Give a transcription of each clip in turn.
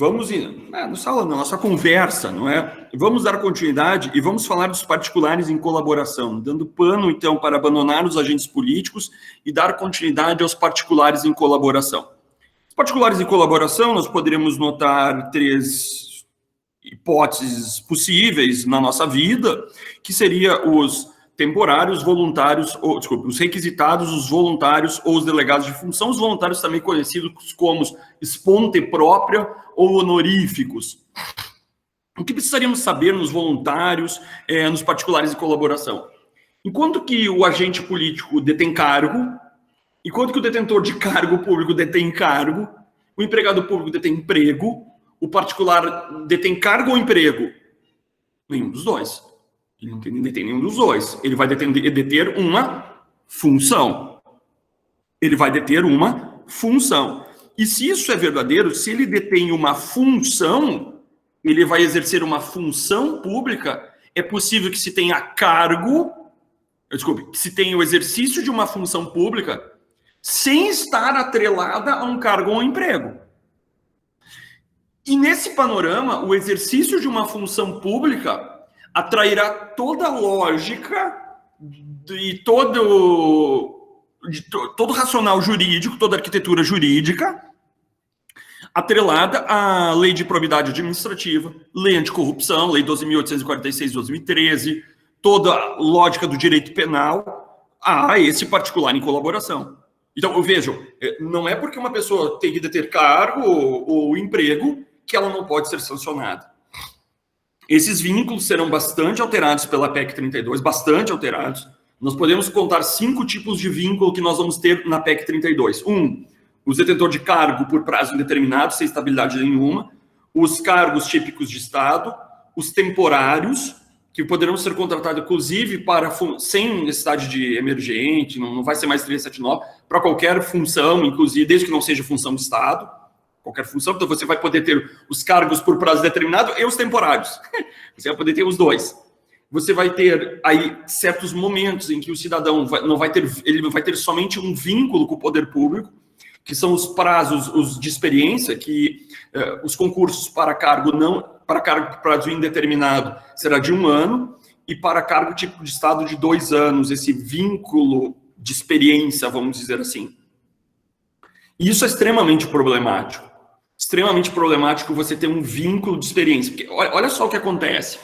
Vamos, na sala, na nossa conversa, não é? Vamos dar continuidade e vamos falar dos particulares em colaboração, dando pano, então, para abandonar os agentes políticos e dar continuidade aos particulares em colaboração. Os particulares em colaboração, nós poderíamos notar 3 hipóteses possíveis na nossa vida, que seria os temporários, voluntários, os requisitados, os voluntários ou os delegados de função, os voluntários também conhecidos como esponte própria ou honoríficos. O que precisaríamos saber nos voluntários, nos particulares de colaboração? Enquanto que o agente político detém cargo, enquanto que o detentor de cargo público detém cargo, o empregado público detém emprego, o particular detém cargo ou emprego? Nenhum dos dois. Ele não detém nenhum dos dois. Ele vai deter uma função. Ele vai deter uma função. E se isso é verdadeiro, se ele detém uma função, ele vai exercer uma função pública, é possível que se tenha cargo, que se tenha o exercício de uma função pública sem estar atrelada a um cargo ou um emprego. E nesse panorama, o exercício de uma função pública atrairá toda a lógica e todo racional jurídico, toda a arquitetura jurídica atrelada à lei de probidade administrativa, lei anticorrupção, lei 12.846 de 2013, toda a lógica do direito penal a esse particular em colaboração. Então, vejam, não é porque uma pessoa tem que deter cargo ou emprego que ela não pode ser sancionada. Esses vínculos serão bastante alterados pela PEC 32, bastante alterados. Nós podemos contar 5 tipos de vínculo que nós vamos ter na PEC 32. 1, os detentores de cargo por prazo indeterminado, sem estabilidade nenhuma. Os cargos típicos de Estado. Os temporários, que poderão ser contratados, inclusive, sem necessidade de emergente, não vai ser mais 379, para qualquer função, inclusive, desde que não seja função de Estado. Qualquer função, então você vai poder ter os cargos por prazo determinado e os temporários. Você vai poder ter os dois. Você vai ter aí certos momentos em que o cidadão ele vai ter somente um vínculo com o poder público, que são os prazos, os de experiência, que os concursos para cargo por prazo indeterminado será de 1 ano, e para cargo tipo de Estado de 2 anos, esse vínculo de experiência, vamos dizer assim. E isso é extremamente problemático. Extremamente problemático você ter um vínculo de experiência. Porque olha só o que acontece.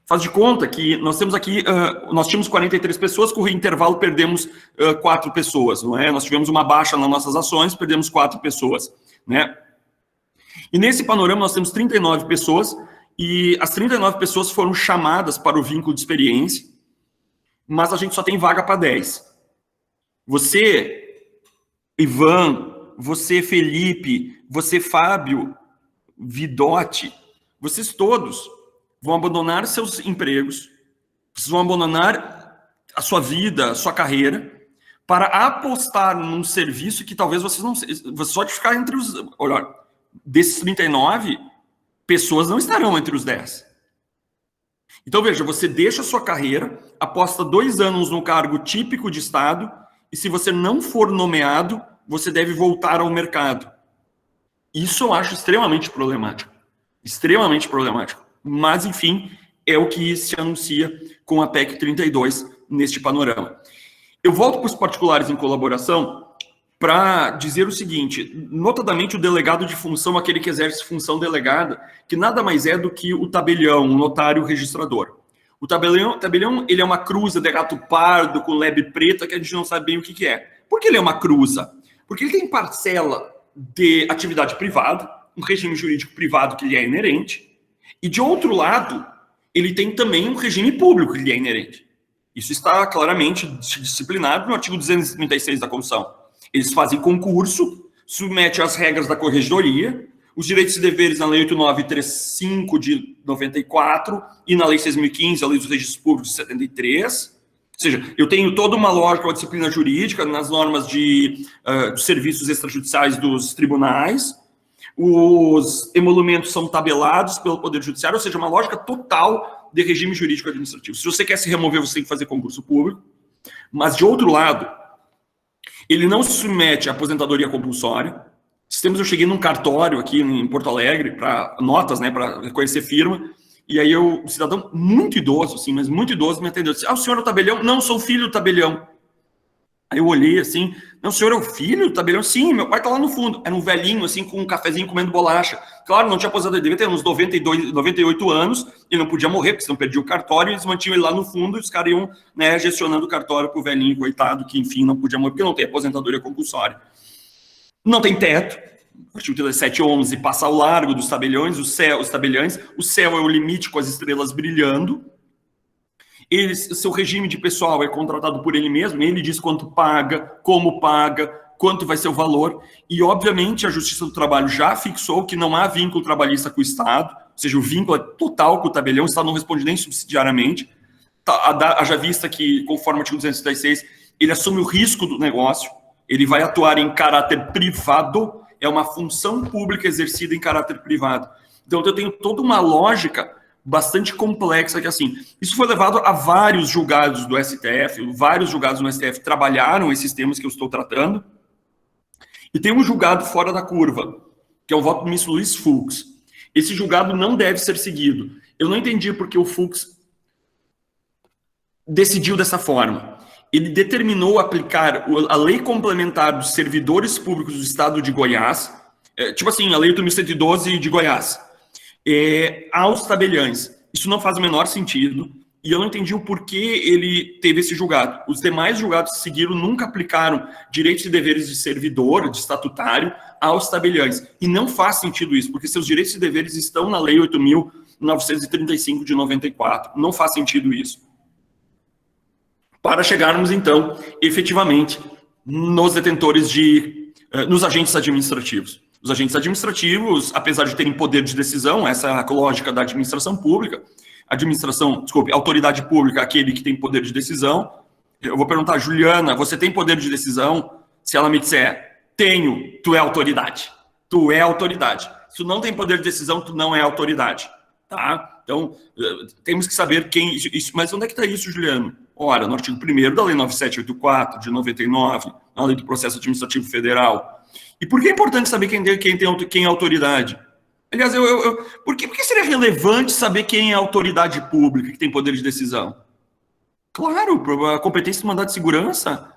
Faz de conta que nós temos aqui, nós tínhamos 43 pessoas, com o intervalo perdemos 4 pessoas, não é? Nós tivemos uma baixa nas nossas ações, perdemos 4 pessoas, né? E nesse panorama nós temos 39 pessoas, e as 39 pessoas foram chamadas para o vínculo de experiência, mas a gente só tem vaga para 10. Você, Ivan, você, Felipe, você, Fábio, Vidotti, vocês todos vão abandonar seus empregos, vocês vão abandonar a sua vida, a sua carreira, para apostar num serviço que talvez vocês não... Você só de ficar entre os... Olha, desses 39, pessoas não estarão entre os 10. Então, veja, você deixa a sua carreira, aposta 2 anos no cargo típico de Estado, e se você não for nomeado, você deve voltar ao mercado. Isso eu acho extremamente problemático. Extremamente problemático. Mas, enfim, é o que se anuncia com a PEC 32 neste panorama. Eu volto para os particulares em colaboração para dizer o seguinte, notadamente o delegado de função, aquele que exerce função delegada, que nada mais é do que o tabelião, o notário registrador. O tabelião ele é uma cruza de gato pardo com lebre preta que a gente não sabe bem o que é. Por que ele é uma cruza? Porque ele tem parcela de atividade privada, um regime jurídico privado que lhe é inerente, e de outro lado, ele tem também um regime público que lhe é inerente. Isso está claramente disciplinado no artigo 236 da Constituição. Eles fazem concurso, submetem às regras da corregedoria, os direitos e deveres na Lei 8935 de 94 e na Lei 6.015, a Lei dos Registros Públicos de 73. Ou seja, eu tenho toda uma lógica, uma disciplina jurídica nas normas de serviços extrajudiciais dos tribunais. Os emolumentos são tabelados pelo Poder Judiciário, ou seja, uma lógica total de regime jurídico administrativo. Se você quer se remover, você tem que fazer concurso público. Mas, de outro lado, ele não se submete à aposentadoria compulsória, tempos eu cheguei num cartório aqui em Porto Alegre, para notas, né, para reconhecer firma, e aí um cidadão muito idoso, assim, mas muito idoso, me atendeu, disse, o senhor é o tabelião? Não, sou filho do tabelião. Aí eu olhei assim, não, o senhor é o filho do tabelião? Sim, meu pai tá lá no fundo. Era um velhinho, assim, com um cafezinho comendo bolacha. Claro, não tinha aposentado, ele devia ter uns 98 anos, ele não podia morrer, porque senão perdia o cartório, e eles mantinham ele lá no fundo, e os caras iam, né, gestionando o cartório pro velhinho, coitado, que enfim, não podia morrer, porque não tem aposentadoria compulsória. Não tem teto, artigo 3711, passa ao largo dos tabeliões, os tabeliões, o céu é o limite com as estrelas brilhando. Seu regime de pessoal é contratado por ele mesmo, ele diz quanto paga, como paga, quanto vai ser o valor, e obviamente a Justiça do Trabalho já fixou que não há vínculo trabalhista com o Estado, ou seja, o vínculo é total com o tabelião, o Estado não responde nem subsidiariamente, haja vista que, conforme o artigo 236, ele assume o risco do negócio, ele vai atuar em caráter privado, é uma função pública exercida em caráter privado. Então eu tenho toda uma lógica bastante complexa, que assim, isso foi levado a vários julgados do STF, vários julgados no STF trabalharam esses temas que eu estou tratando, e tem um julgado fora da curva, que é o voto do ministro Luiz Fux. Esse julgado não deve ser seguido. Eu não entendi porque o Fux decidiu dessa forma. Ele determinou aplicar a lei complementar dos servidores públicos do estado de Goiás, tipo assim, a lei 8.112 de Goiás, aos tabeliães. Isso não faz o menor sentido, e eu não entendi o porquê ele teve esse julgado. Os demais julgados que seguiram nunca aplicaram direitos e deveres de servidor, de estatutário, aos tabeliães. E não faz sentido isso, porque seus direitos e deveres estão na Lei 8.935 de 94. Não faz sentido isso. Para chegarmos, então, efetivamente, nos detentores nos agentes administrativos. Os agentes administrativos, apesar de terem poder de decisão, essa é a lógica da administração pública, autoridade pública, aquele que tem poder de decisão. Eu vou perguntar, Juliana, você tem poder de decisão? Se ela me disser, tenho, tu é autoridade. Tu é autoridade. Se tu não tem poder de decisão, tu não é autoridade. Tá? Então, temos que saber quem... Mas onde é que está isso, Juliano? Ora, no artigo 1º da Lei 9784, de 99, na Lei do Processo Administrativo Federal. E por que é importante saber quem é autoridade? Aliás, por que seria relevante saber quem é autoridade pública, que tem poder de decisão? Claro, a competência do mandado de segurança.